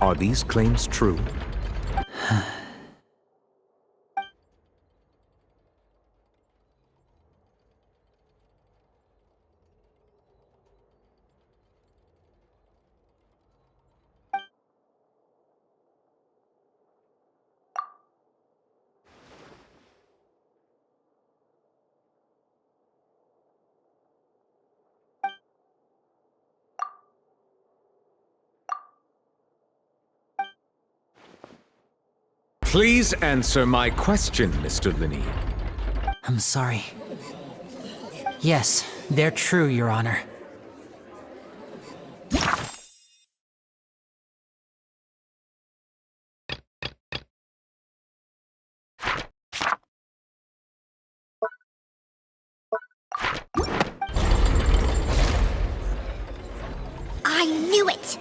Are these claims true? Please answer my question, Mr. Linney. I'm sorry. Yes, they're true, Your Honor. I knew it!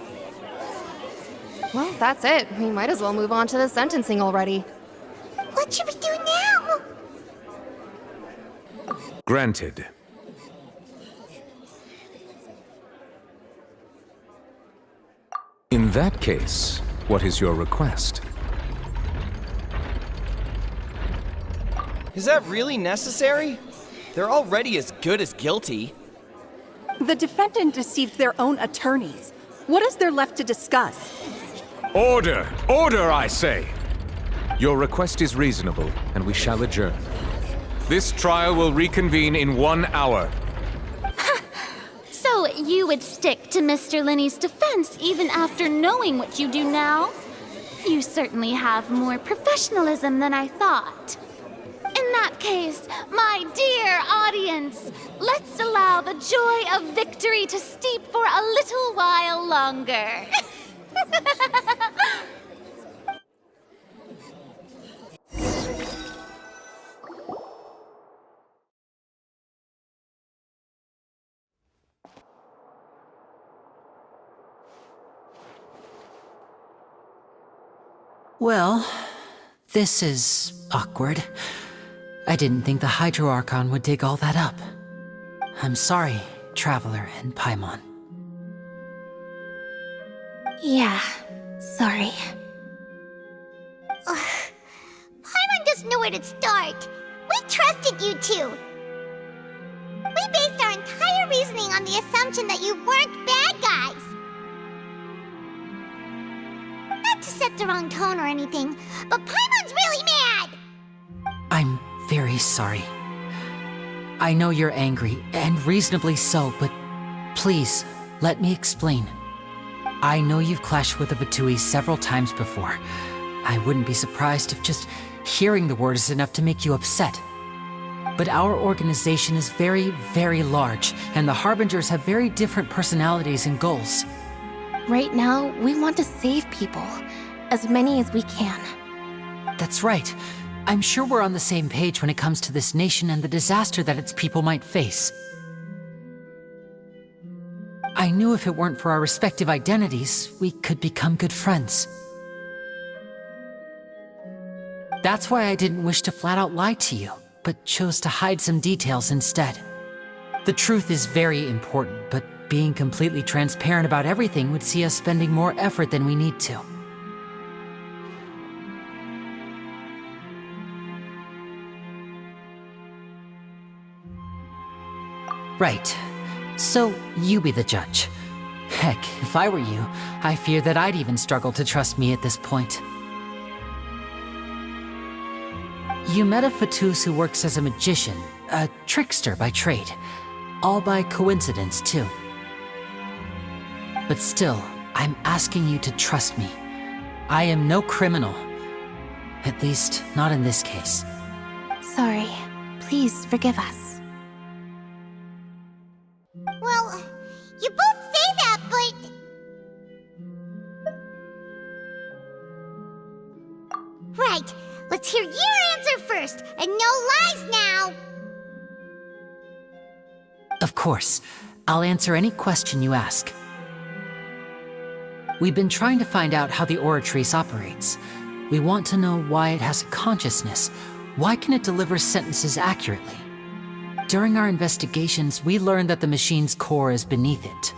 Well, that's it. We might as well move on to the sentencing already. What should we do now? Granted. In that case, what is your request? Is that really necessary? They're already as good as guilty. The defendant deceived their own attorneys. What is there left to discuss? Order! Order, I say! Your request is reasonable, and we shall adjourn. This trial will reconvene in 1 hour. So you would stick to Mr. Linney's defense even after knowing what you do now? You certainly have more professionalism than I thought. In that case, my dear audience, let's allow the joy of victory to steep for a little while longer. Well, this is awkward. I didn't think the Hydro Archon would dig all that up. I'm sorry, Traveler and Paimon. Yeah, sorry. Ugh. Paimon doesn't know where to start. We trusted you two. We based our entire reasoning on the assumption that you weren't bad guys. Not to set the wrong tone or anything, but Paimon's really mad! I'm very sorry. I know you're angry, and reasonably so, but please, let me explain. I know you've clashed with the Vatui several times before. I wouldn't be surprised if just hearing the word is enough to make you upset. But our organization is very, very large, and the Harbingers have very different personalities and goals. Right now, we want to save people. As many as we can. That's right. I'm sure we're on the same page when it comes to this nation and the disaster that its people might face. I knew if it weren't for our respective identities, we could become good friends. That's why I didn't wish to flat out lie to you, but chose to hide some details instead. The truth is very important, but being completely transparent about everything would see us spending more effort than we need to. Right. So, you be the judge. Heck, if I were you, I fear that I'd even struggle to trust me at this point. You met a Fatus who works as a magician, a trickster by trade. All by coincidence, too. But still, I'm asking you to trust me. I am no criminal. At least, not in this case. Sorry. Please forgive us. Well, you both say that, but... Right, let's hear your answer first, and no lies now! Of course. I'll answer any question you ask. We've been trying to find out how the Oratrice operates. We want to know why it has a consciousness. Why can it deliver sentences accurately? During our investigations, we learned that the machine's core is beneath it.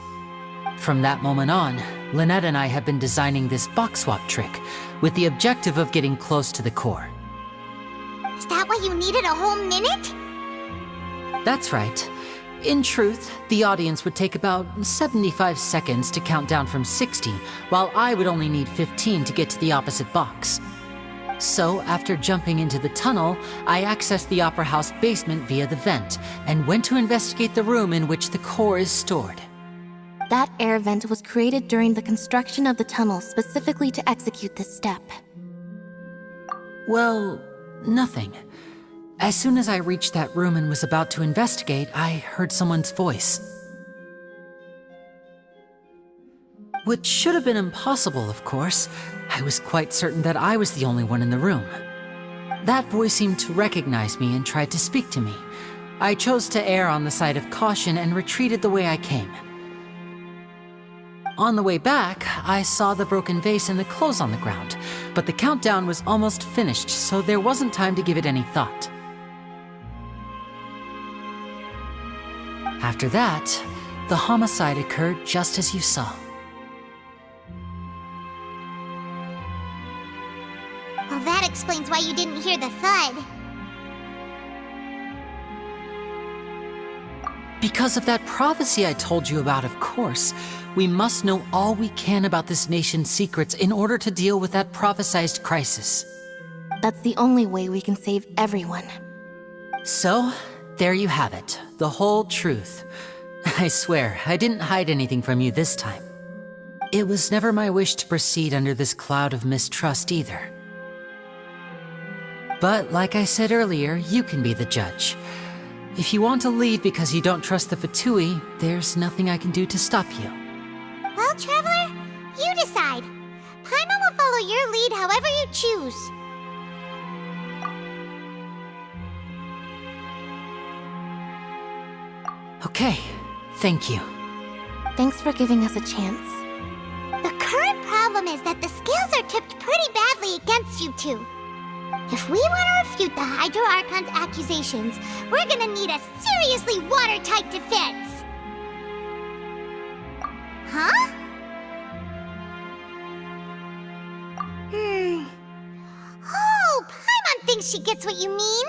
From that moment on, Lynette and I have been designing this box swap trick with the objective of getting close to the core. Is that why you needed a whole minute? That's right. In truth, the audience would take about 75 seconds to count down from 60, while I would only need 15 to get to the opposite box. So, after jumping into the tunnel, I accessed the Opera House basement via the vent, and went to investigate the room in which the core is stored. That air vent was created during the construction of the tunnel specifically to execute this step. Well, nothing. As soon as I reached that room and was about to investigate, I heard someone's voice. Which should have been impossible, of course. I was quite certain that I was the only one in the room. That voice seemed to recognize me and tried to speak to me. I chose to err on the side of caution and retreated the way I came. On the way back, I saw the broken vase and the clothes on the ground, but the countdown was almost finished, so there wasn't time to give it any thought. After that, the homicide occurred just as you saw. Well, that explains why you didn't hear the thud. Because of that prophecy I told you about, of course. We must know all we can about this nation's secrets in order to deal with that prophesized crisis. That's the only way we can save everyone. So, there you have it. The whole truth. I swear, I didn't hide anything from you this time. It was never my wish to proceed under this cloud of mistrust either. But like I said earlier, you can be the judge. If you want to leave because you don't trust the Fatui, there's nothing I can do to stop you. Well, Traveler, you decide. Paimon will follow your lead however you choose. Okay, thank you. Thanks for giving us a chance. The current problem is that the scales are tipped pretty badly against you two. If we want to refute the Hydro Archon's accusations, we're gonna need a seriously watertight defense. Huh? Oh, Paimon thinks she gets what you mean.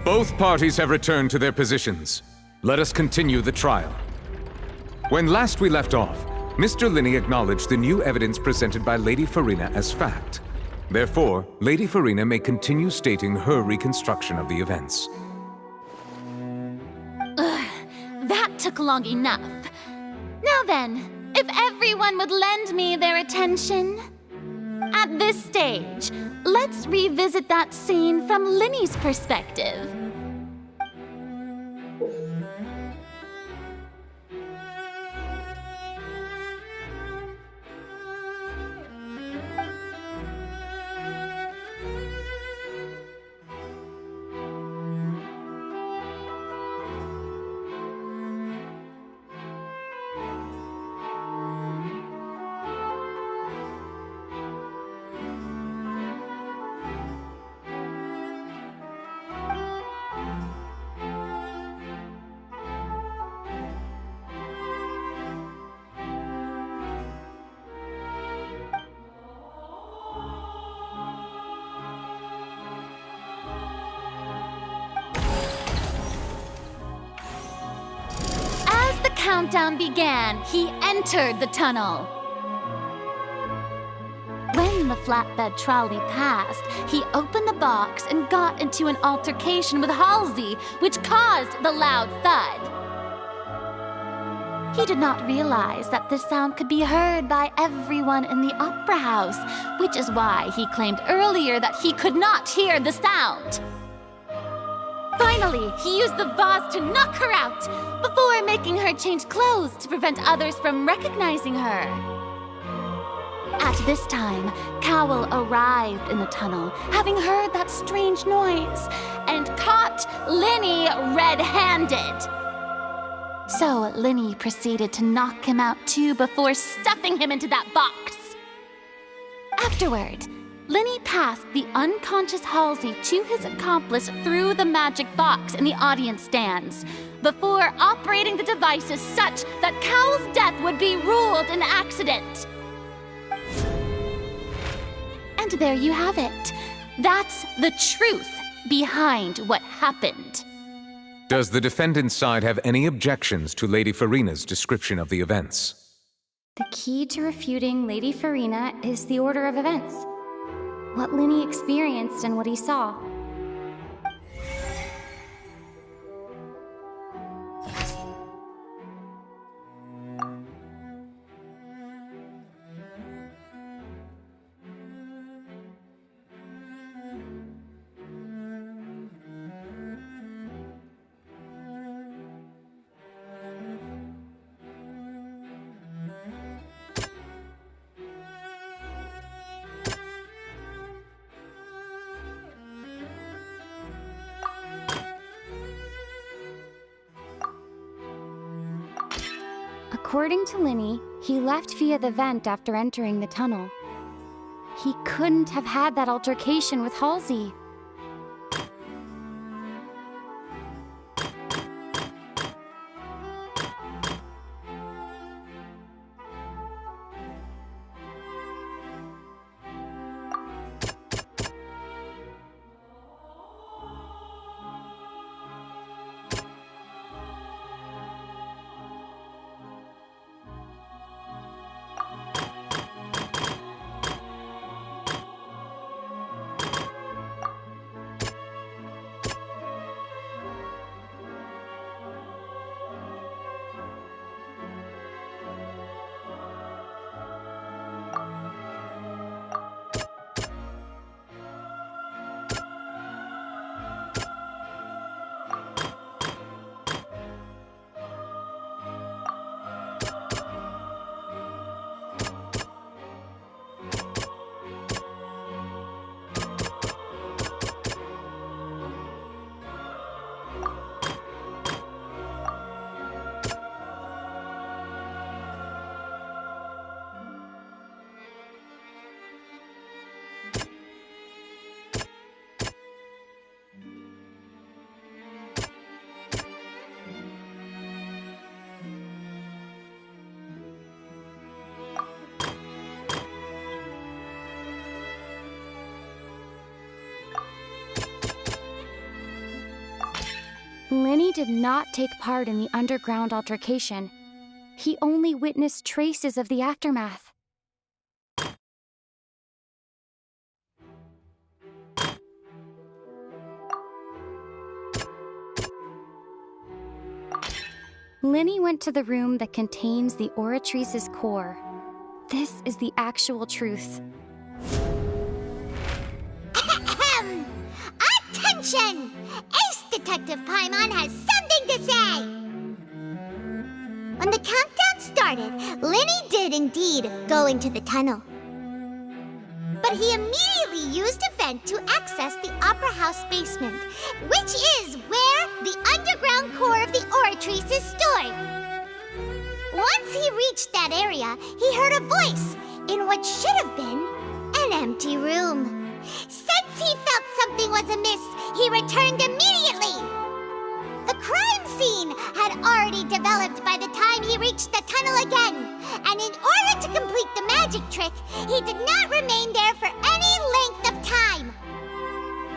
Both parties have returned to their positions. Let us continue the trial. When last we left off, Mr. Linney acknowledged the new evidence presented by Lady Farina as fact. Therefore, Lady Farina may continue stating her reconstruction of the events. That took long enough. Now then, if everyone would lend me their attention. At this stage, let's revisit that scene from Linney's perspective. Countdown began, he entered the tunnel. When the flatbed trolley passed, he opened the box and got into an altercation with Halsey, which caused the loud thud. He did not realize that this sound could be heard by everyone in the opera house, which is why he claimed earlier that he could not hear the sound. Finally, he used the vase to knock her out, before making her change clothes to prevent others from recognizing her. At this time, Cowell arrived in the tunnel, having heard that strange noise, and caught Linny red-handed. So Linny proceeded to knock him out too before stuffing him into that box. Afterward, Linny passed the unconscious Halsey to his accomplice through the magic box in the audience stands, before operating the devices such that Cowell's death would be ruled an accident. And there you have it. That's the truth behind what happened. Does the defendant's side have any objections to Lady Farina's description of the events? The key to refuting Lady Farina is the order of events. What Linny experienced and what he saw. According to Linny, he left via the vent after entering the tunnel. He couldn't have had that altercation with Halsey. Linny did not take part in the underground altercation. He only witnessed traces of the aftermath. Linny went to the room that contains the Oratrice's core. This is the actual truth. Attention! Ace Detective Paimon has something to say! When the countdown started, Linny did indeed go into the tunnel. But he immediately used a vent to access the Opera House basement, which is where the underground core of the Oratrice is stored. Once he reached that area, he heard a voice in what should have been an empty room. Since he felt something was amiss, he returned immediately. The crime scene had already developed by the time he reached the tunnel again, and in order to complete the magic trick, he did not remain there for any length of time.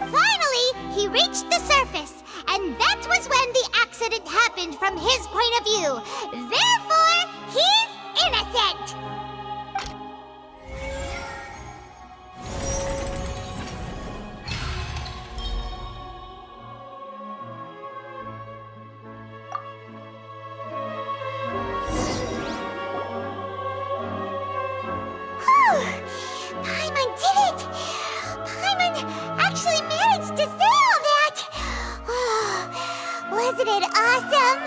Finally, he reached the surface, and that was when the accident happened from his point of view. Therefore, he's innocent! Genshin actually managed to say all that! Wasn't it awesome?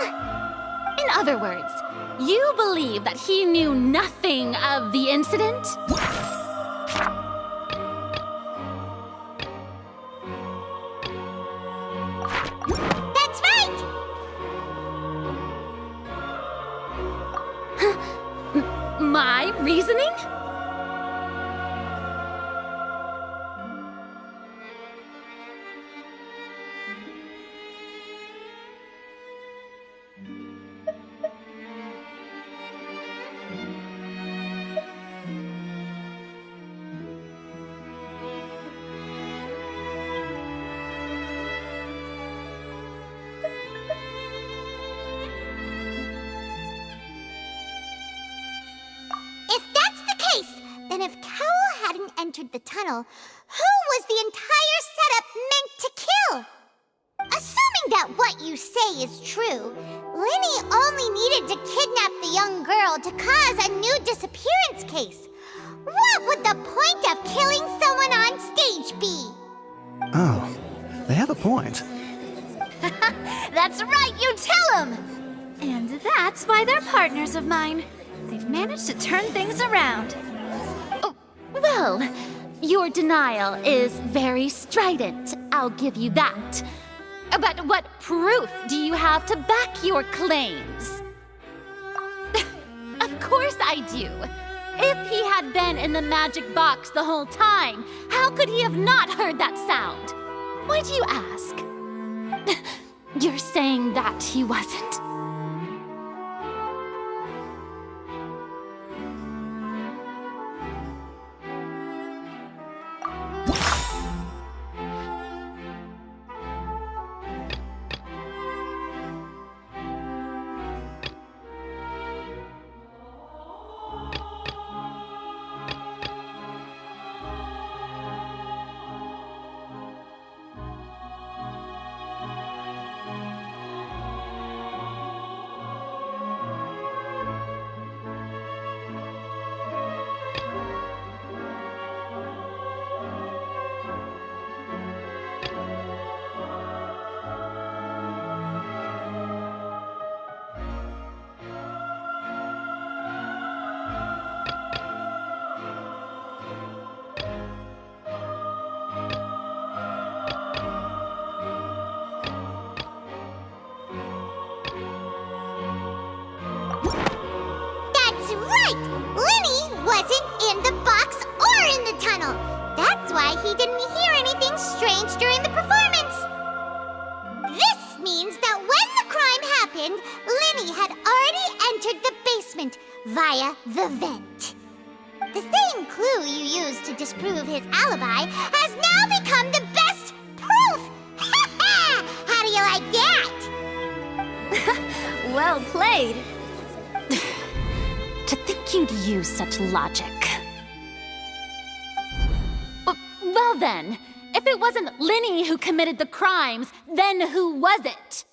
In other words, you believe that he knew nothing of the incident? That's right! My reasoning? If that's the case, then if Cowell hadn't entered the tunnel, who was the entire setup meant to kill? Assuming that what you say is true, Linny only needed to kidnap the young girl to cause a new disappearance case. What would the point of killing someone on stage be? Oh, they have a point. That's right, you tell him! And that's why they're partners of mine. They've managed to turn things around. Oh, well, your denial is very strident, I'll give you that. But what proof do you have to back your claims? Of course I do. If he had been in the magic box the whole time, how could he have not heard that sound? Why do you ask? You're saying that he wasn't? That's right! Linny wasn't in the box or in the tunnel. That's why he didn't hear anything strange during the performance. This means that when the crime happened, Linny had already entered the basement via the vent. The same clue you used to disprove his alibi has now become the best proof! How do you like that? Well played. To think you'd use such logic. Well then, if it wasn't Linny who committed the crimes, then who was it?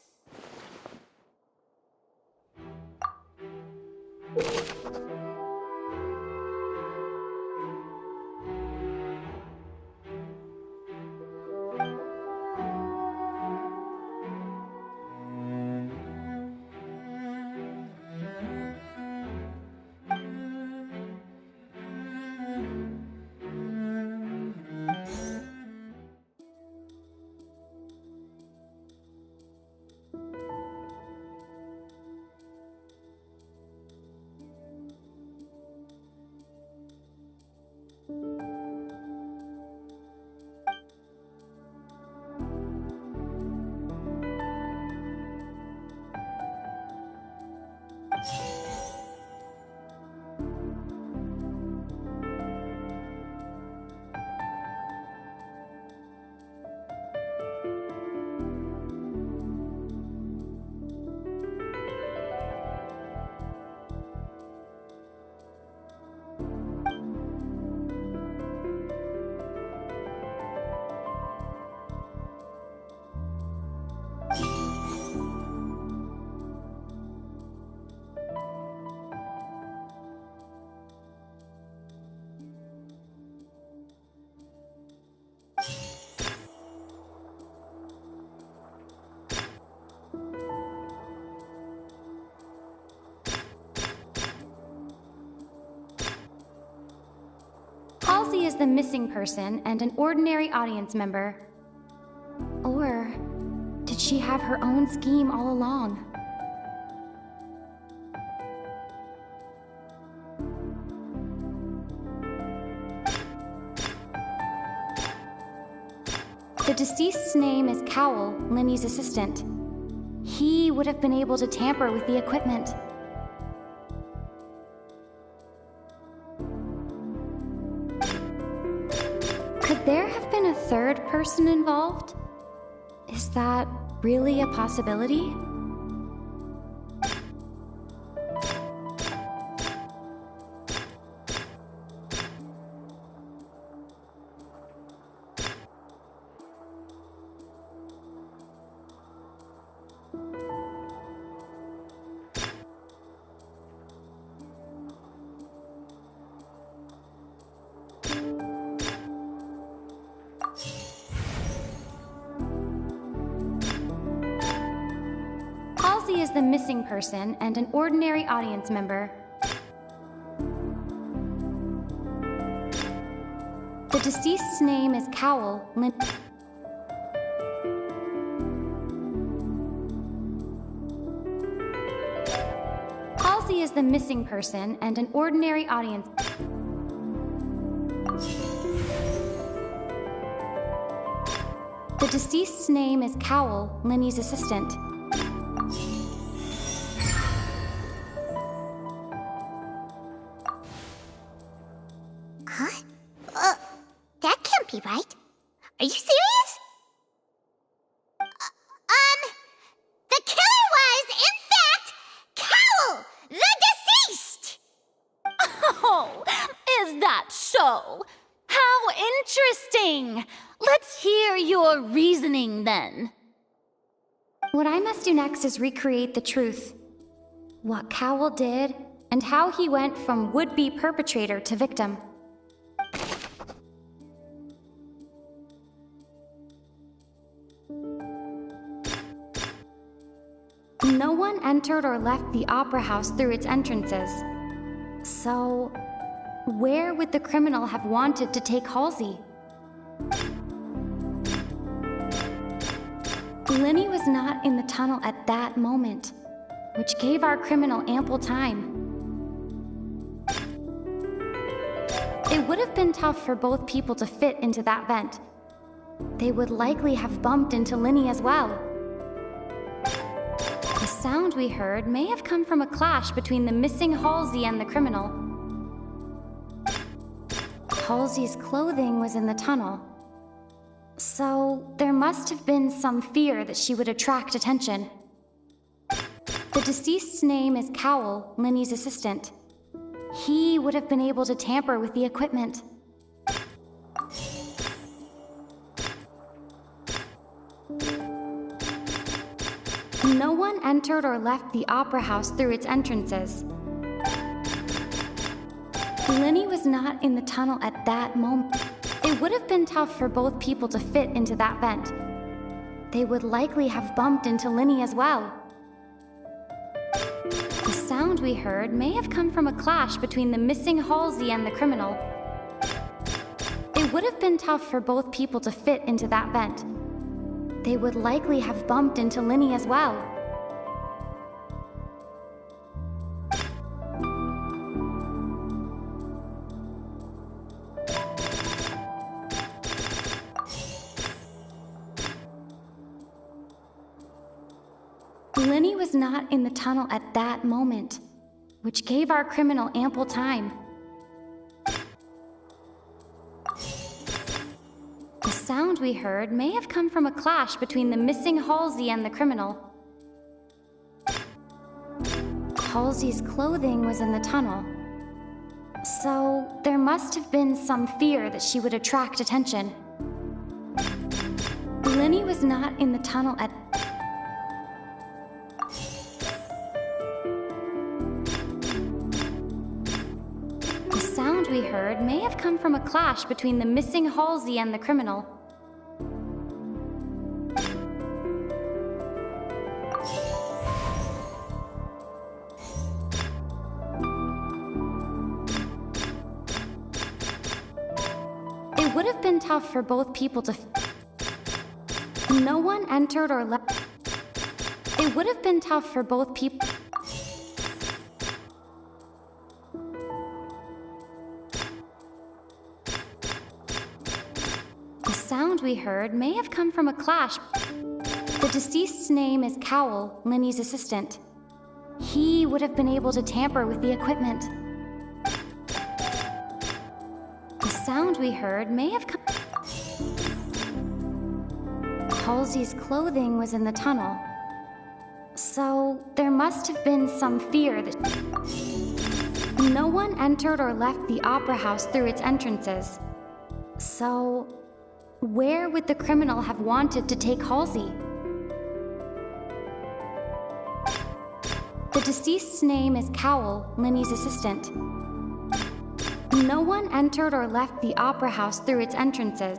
is the missing person and an ordinary audience member. Or did she have her own scheme all along? The deceased's name is Cowell, Linny's assistant. He would have been able to tamper with the equipment. Could there have been a third person involved? Is that really a possibility? Halsey is the missing person and an ordinary audience member. The deceased's name is Cowell. Halsey is the missing person and an ordinary audience. The deceased's name is Cowell, Linny's assistant. Huh? That can't be right. Are you serious? The killer was, in fact, Cowell, the deceased! Oh, is that so? How interesting! Let's hear your reasoning then. What I must do next is recreate the truth. What Cowell did, and how he went from would-be perpetrator to victim. No one entered or left the opera house through its entrances. So, where would the criminal have wanted to take Halsey? Linny was not in the tunnel at that moment, which gave our criminal ample time. It would have been tough for both people to fit into that vent. They would likely have bumped into Linny as well. The sound we heard may have come from a clash between the missing Halsey and the criminal. Halsey's clothing was in the tunnel, so there must have been some fear that she would attract attention. The deceased's name is Cowell, Linny's assistant. He would have been able to tamper with the equipment. No one entered or left the opera house through its entrances. Linny was not in the tunnel at that moment. It would have been tough for both people to fit into that vent. They would likely have bumped into Linny as well. The sound we heard may have come from a clash between the missing Halsey and the criminal. It would have been tough for both people to fit into that vent. They would likely have bumped into Linny as well. Linny was not in the tunnel at that moment, which gave our criminal ample time. The sound we heard may have come from a clash between the missing Halsey and the criminal. Halsey's clothing was in the tunnel, so there must have been some fear that she would attract attention. Linny was not in the tunnel at... The sound we heard may have come from a clash between the missing Halsey and the criminal. It would have been tough for both people to... No one entered or left... It would have been tough for both people... The sound we heard may have come from a clash. The deceased's name is Cowell, Linny's assistant. He would have been able to tamper with the equipment. The sound we heard may have come... Halsey's clothing was in the tunnel. So, there must have been some fear that... No one entered or left the opera house through its entrances. So, where would the criminal have wanted to take Halsey? The deceased's name is Cowell, Linny's assistant. No one entered or left the opera house through its entrances.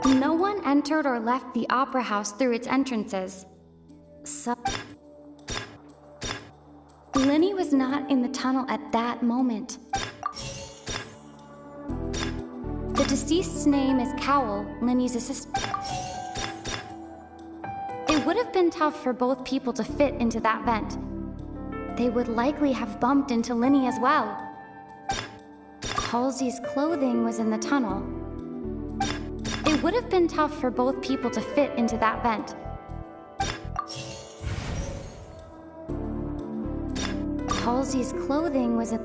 No one entered or left the opera house through its entrances. So... Linny was not in the tunnel at that moment. The deceased's name is Cowell, Linny's assistant. It would have been tough for both people to fit into that vent. They would likely have bumped into Linny as well. Halsey's clothing was in the tunnel. It would have been tough for both people to fit into that vent. Halsey's clothing was in...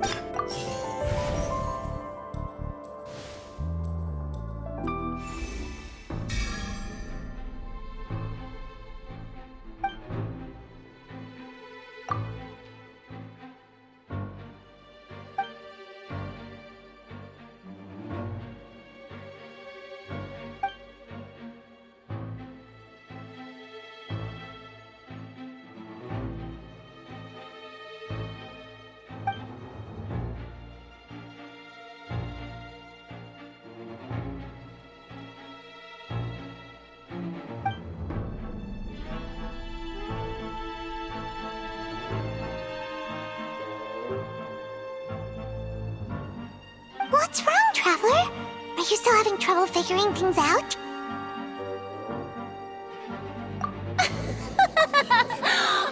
What's wrong, Traveler? Are you still having trouble figuring things out?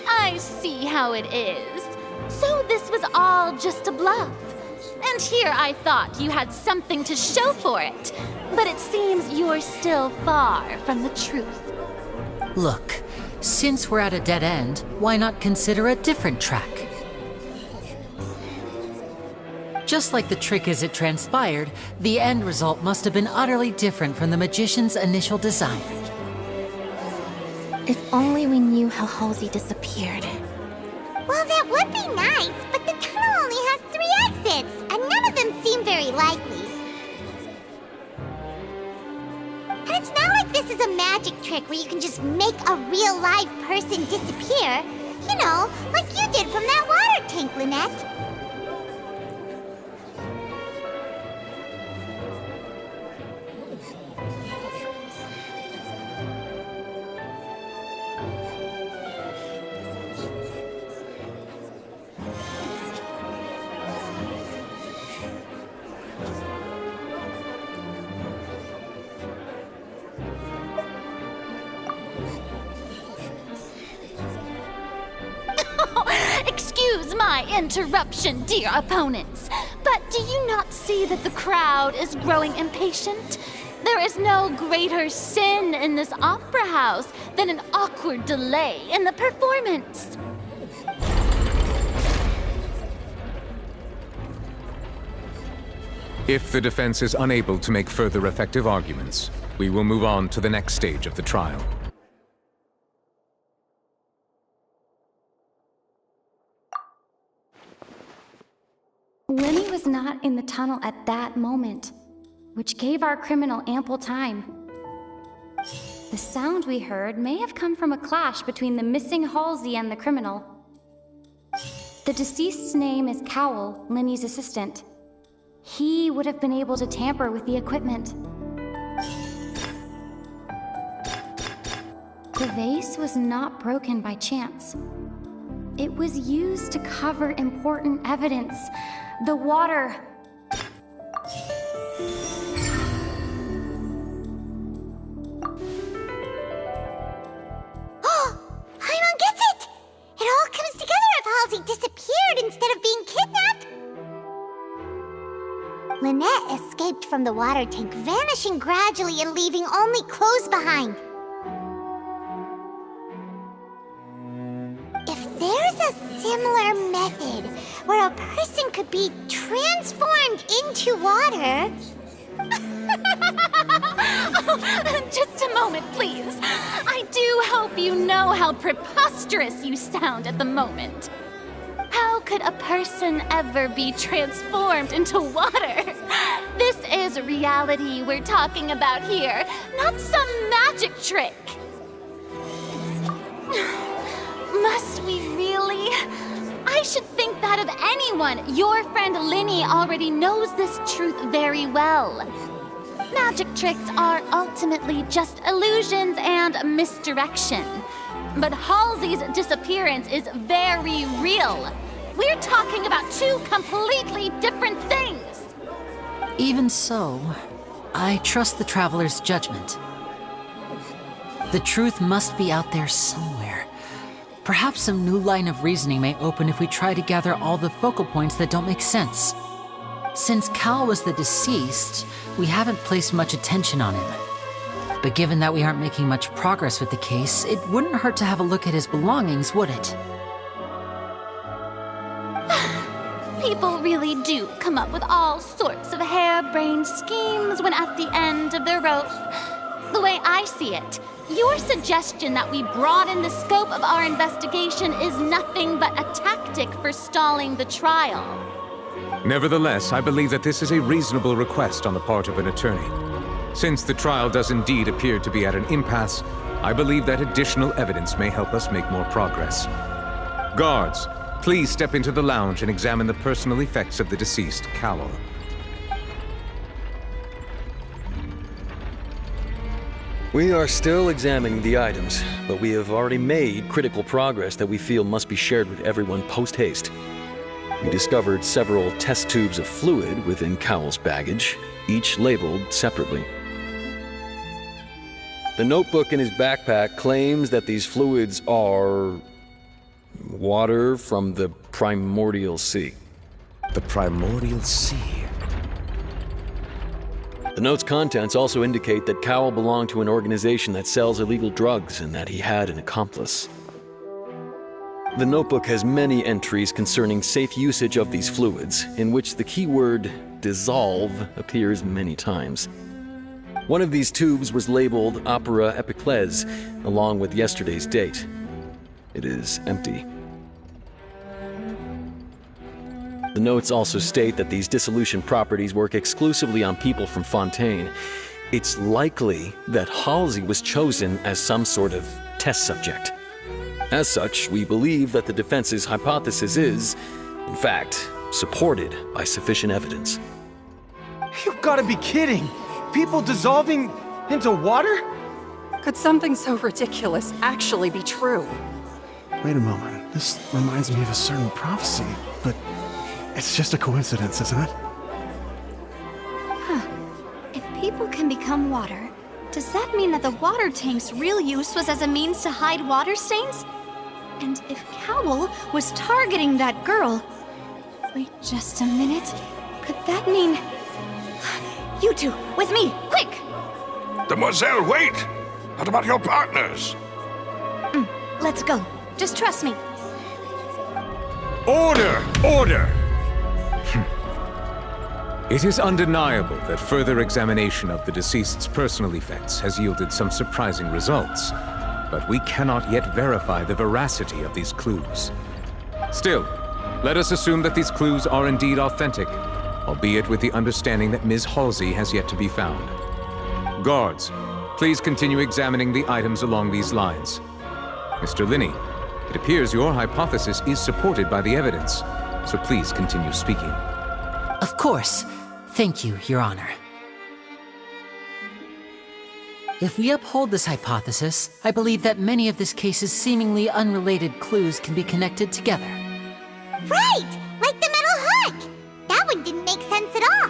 I see how it is. So this was all just a bluff. And here I thought you had something to show for it. But it seems you're still far from the truth. Look, since we're at a dead end, why not consider a different track? Just like the trick as it transpired, the end result must have been utterly different from the magician's initial design. If only we knew how Halsey disappeared. Well, that would be nice, but the tunnel only has 3 exits, and none of them seem very likely. And it's not like this is a magic trick where you can just make a real live person disappear. You know, like you did from that water tank, Lynette. Excuse my interruption, dear opponents, but do you not see that the crowd is growing impatient? There is no greater sin in this opera house than an awkward delay in the performance. If the defense is unable to make further effective arguments, we will move on to the next stage of the trial. Linny was not in the tunnel at that moment, which gave our criminal ample time. The sound we heard may have come from a clash between the missing Halsey and the criminal. The deceased's name is Cowell, Linny's assistant. He would have been able to tamper with the equipment. The vase was not broken by chance. It was used to cover important evidence. The water. Paimon gets it! It all comes together if Halsey disappeared instead of being kidnapped. Lynette escaped from the water tank, vanishing gradually and leaving only clothes behind. If there's a similar method where a person could be transformed into water... Just a moment, please. I do hope you know how preposterous you sound at the moment. How could a person ever be transformed into water? This is reality we're talking about here, not some magic trick. Must we really? I should think that of anyone. Your friend Linny already knows this truth very well. Magic tricks are ultimately just illusions and misdirection. But Halsey's disappearance is very real. We're talking about two completely different things. Even so, I trust the traveler's judgment. The truth must be out there somewhere. Perhaps some new line of reasoning may open if we try to gather all the focal points that don't make sense. Since Cal was the deceased, we haven't placed much attention on him. But given that we aren't making much progress with the case, it wouldn't hurt to have a look at his belongings, would it? People really do come up with all sorts of harebrained schemes when at the end of their rope. The way I see it, your suggestion that we broaden the scope of our investigation is nothing but a tactic for stalling the trial. Nevertheless, I believe that this is a reasonable request on the part of an attorney. Since the trial does indeed appear to be at an impasse, I believe that additional evidence may help us make more progress. Guards, please step into the lounge and examine the personal effects of the deceased Cowell. We are still examining the items, but we have already made critical progress that we feel must be shared with everyone post-haste. We discovered several test tubes of fluid within Cowell's baggage, each labeled separately. The notebook in his backpack claims that these fluids are water from the primordial sea. The primordial sea? The note's contents also indicate that Cowell belonged to an organization that sells illegal drugs and that he had an accomplice. The notebook has many entries concerning safe usage of these fluids, in which the keyword dissolve appears many times. One of these tubes was labeled Opera Epiclese, along with yesterday's date. It is empty. The notes also state that these dissolution properties work exclusively on people from Fontaine. It's likely that Halsey was chosen as some sort of test subject. As such, we believe that the defense's hypothesis is, in fact, supported by sufficient evidence. You've gotta be kidding! People dissolving into water? Could something so ridiculous actually be true? Wait a moment. This reminds me of a certain prophecy, but it's just a coincidence, isn't it? If people can become water, does that mean that the water tank's real use was as a means to hide water stains? And if Cowell was targeting that girl... Wait just a minute. Could that mean... You two, with me, quick! Demoiselle, wait! What about your partners? Let's go. Just trust me. Order! Order! It is undeniable that further examination of the deceased's personal effects has yielded some surprising results, but we cannot yet verify the veracity of these clues. Still, let us assume that these clues are indeed authentic, albeit with the understanding that Ms. Halsey has yet to be found. Guards, please continue examining the items along these lines. Mr. Linney, it appears your hypothesis is supported by the evidence, so please continue speaking. Of course. Thank you, Your Honor. If we uphold this hypothesis, I believe that many of this case's seemingly unrelated clues can be connected together. Right! Like the metal hook! That one didn't make sense at all.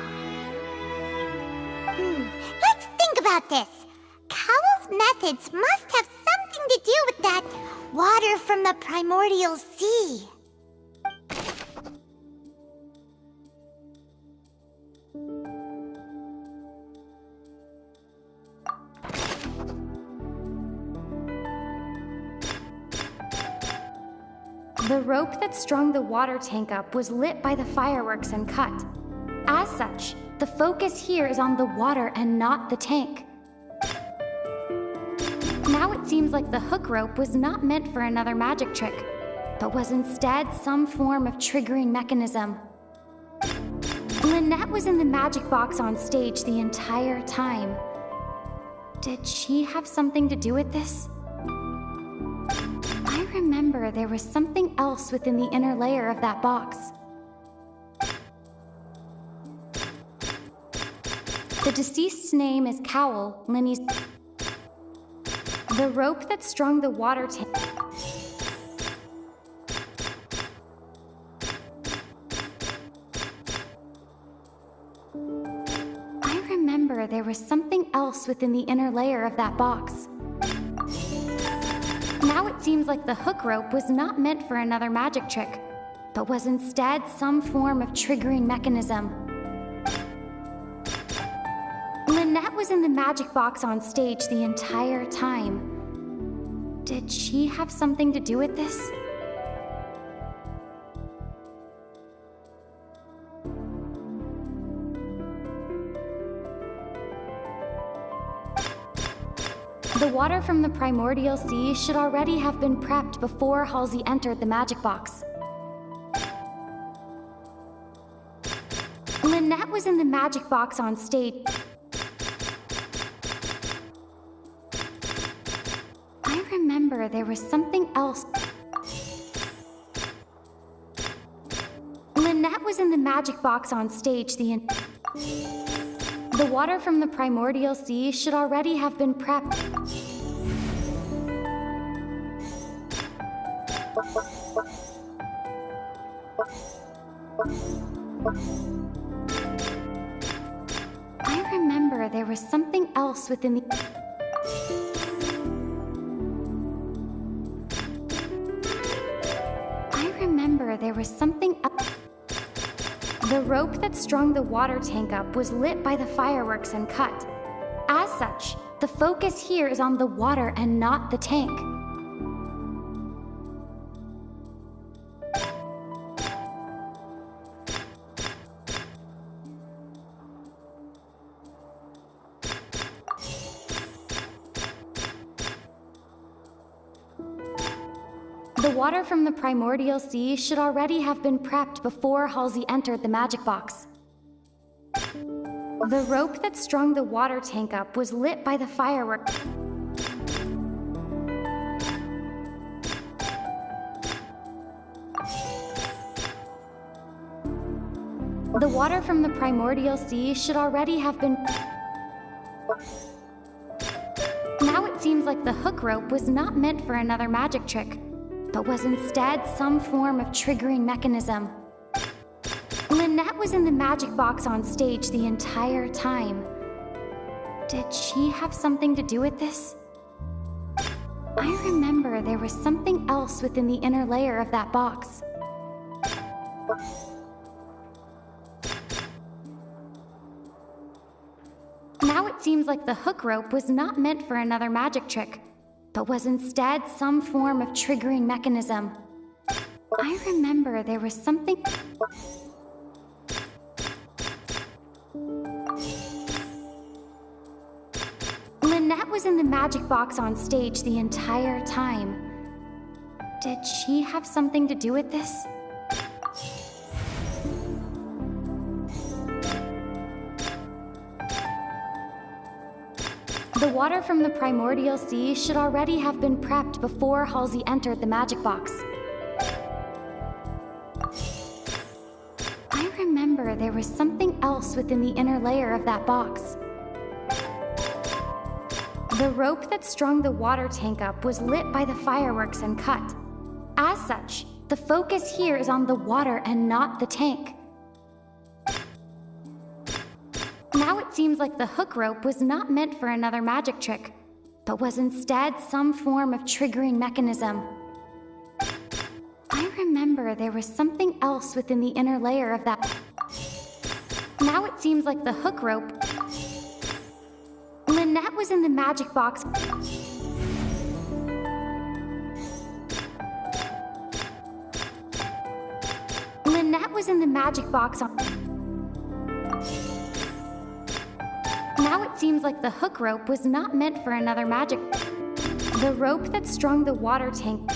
Let's think about this. Cowell's methods must have something to do with that water from the primordial sea. The rope that strung the water tank up was lit by the fireworks and cut. As such, the focus here is on the water and not the tank. Now it seems like the hook rope was not meant for another magic trick, but was instead some form of triggering mechanism. Lynette was in the magic box on stage the entire time. Did she have something to do with this? I remember there was something else within the inner layer of that box. The deceased's name is Cowell, Linny's... The rope that strung the water tank... I remember there was something else within the inner layer of that box. Now it seems like the hook rope was not meant for another magic trick, but was instead some form of triggering mechanism. Lynette was in the magic box on stage the entire time. Did she have something to do with this? The water from the primordial sea should already have been prepped before Halsey entered the magic box. Lynette was in the magic box on stage. I remember there was something else. Lynette was in the magic box on stage the water from the primordial sea should already have been prepped. I remember there was something else within the... I remember there was something else. The rope that strung the water tank up was lit by the fireworks and cut. As such, the focus here is on the water and not the tank. The water from the primordial sea should already have been prepped before Halsey entered the magic box. The rope that strung the water tank up was lit by the fireworks. The water from the primordial sea should already have been... Now it seems like the hook rope was not meant for another magic trick, but was instead some form of triggering mechanism. Lynette was in the magic box on stage the entire time. Did she have something to do with this? I remember there was something else within the inner layer of that box. Now it seems like the hook rope was not meant for another magic trick, but was instead some form of triggering mechanism. I remember there was something... Lynette was in the magic box on stage the entire time. Did she have something to do with this? The water from the primordial sea should already have been prepped before Halsey entered the magic box. I remember there was something else within the inner layer of that box. The rope that strung the water tank up was lit by the fireworks and cut. As such, the focus here is on the water and not the tank. Now it seems like the hook rope was not meant for another magic trick, but was instead some form of triggering mechanism. I remember there was something else within the inner layer of that. Now it seems like the hook rope. Lynette was in the magic box. Lynette was in the magic box on. Now it seems like the hook rope was not meant for another magic. The rope that strung the water tank.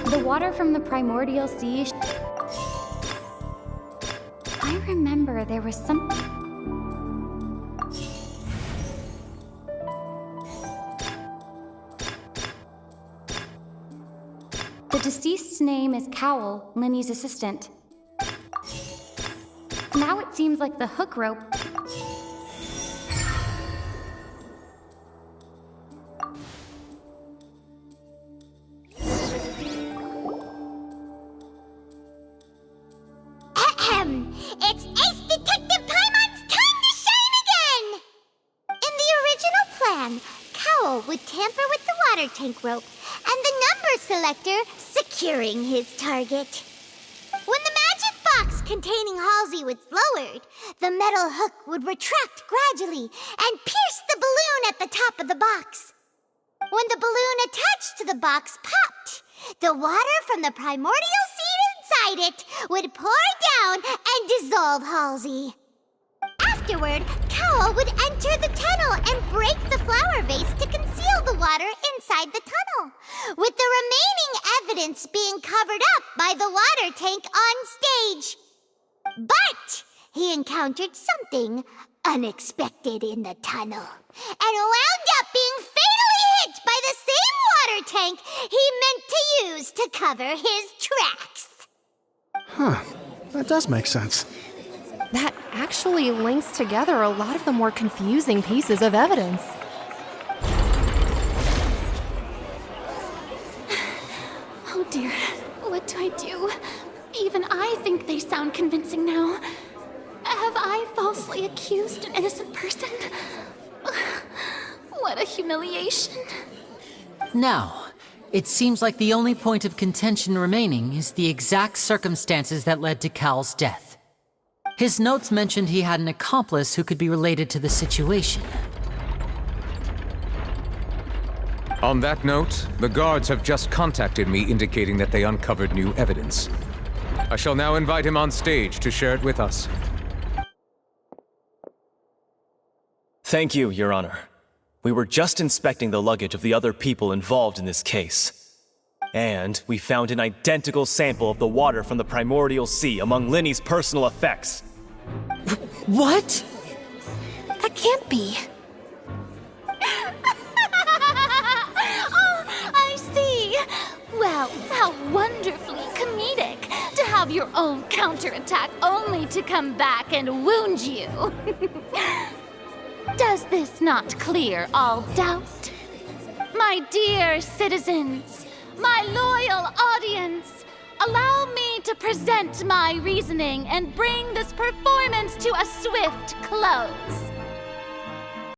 The water from the primordial sea. I remember there was some. The deceased's name is Cowell, Linny's assistant. Now it seems like the hook rope. It's Ace Detective Paimon's time to shine again! In the original plan, Cowell would tamper with the water tank rope and the number selector securing his target. When the magic box containing Halsey was lowered, the metal hook would retract gradually and pierce the balloon at the top of the box. When the balloon attached to the box popped, the water from the primordial seed inside it would pour down and dissolve Halsey. Afterward, Cowell would enter the tunnel and break the flower vase to conceal the water inside the tunnel, with the remaining evidence being covered up by the water tank on stage. But he encountered something unexpected in the tunnel and wound up being fatally hit by the same water tank he meant to use to cover his tracks. Huh, that does make sense. That actually links together a lot of the more confusing pieces of evidence. Oh dear, what do I do? Even I think they sound convincing now. Have I falsely accused an innocent person? What a humiliation. Now, it seems like the only point of contention remaining is the exact circumstances that led to Cal's death. His notes mentioned he had an accomplice who could be related to the situation. On that note, the guards have just contacted me indicating that they uncovered new evidence. I shall now invite him on stage to share it with us. Thank you, Your Honor. We were just inspecting the luggage of the other people involved in this case. And we found an identical sample of the water from the primordial sea among Linny's personal effects. What? That can't be. Oh, I see. Well, how wonderfully comedic to have your own counterattack only to come back and wound you. Does this not clear all doubt? My dear citizens, my loyal audience, allow me to present my reasoning and bring this performance to a swift close.